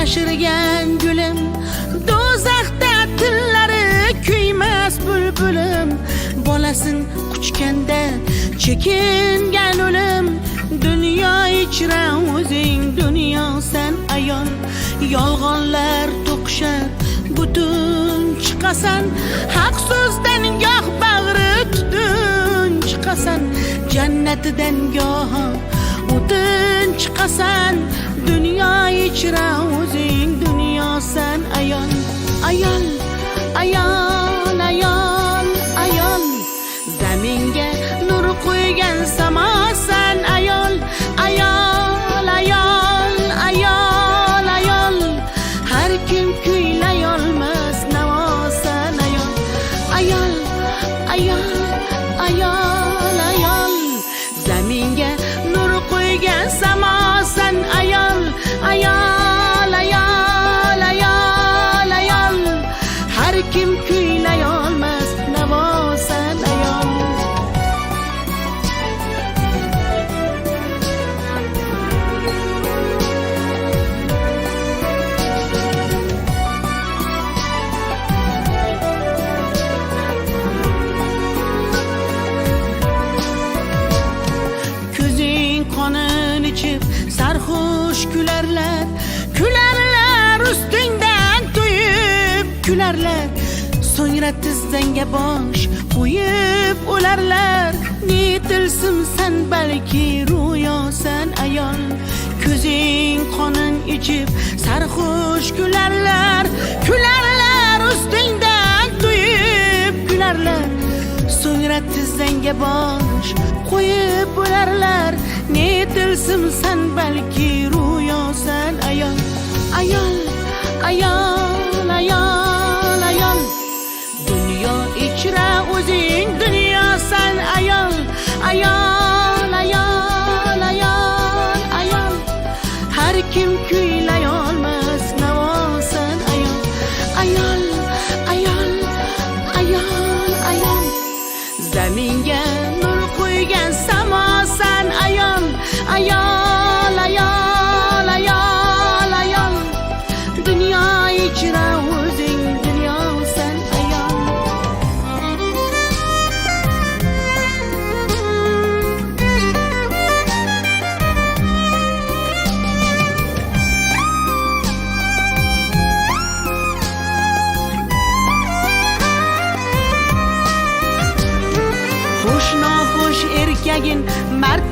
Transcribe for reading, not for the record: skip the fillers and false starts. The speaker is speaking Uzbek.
yashirgan gulim, do'zaxda tillari kuymas bulbulim. Bolasin quchganda chekingan o'lim, dunyo ichra o'zing dunyo sen ayol. Yolg'onlar to'qishar butun chiqasan, haq so'zdan goh bag'ri tutun chiqasan, jannatidan goh o'tin chiqasan, dunyo ichra o'zing dunyo sen ayol. Ayol, ayol, ayol, ayol, zaminga nur qo'ygan samosan ayol. Ayol, ayol, ayol, ayol, har kim kuylay olmas navosan ayol. Ayol, ayol, ayol, ayol, zaminga nur qo'ygan samosan ayol. Ayol, ayol, ayol, ayol, har kim kuylay olmas navosan ayol. Ko'zing qonin ichib sarxush kularlar, kularlar ustingdan to'yib kularlar, so'ngra tizzangga bosh qo'yib o'larlar. Netilsim sen balki ro'yosan ayol. Ko'zing qonin ichib sarxush kularlar, kularlar ustingdan to'yib kularlar, so'ngra tizzangga bosh qo'yib o'larlar. Netilsim sen balki ro'yosan ayol. Ayol, ayol, ayol, ayol, dunyo ichra o'zing dunyo sen ayol. Ayol, ayol, ayol, ayol, har kim kuylay olmas navosan ayol. Ayol, ayol, ayol, ayol, zaminga nur qo'ygan samosan ayol. Ayol, ayol, ayol, ayol, dunyo ichra o'zing dunyo sen ayol. Xush noxush erkagin mard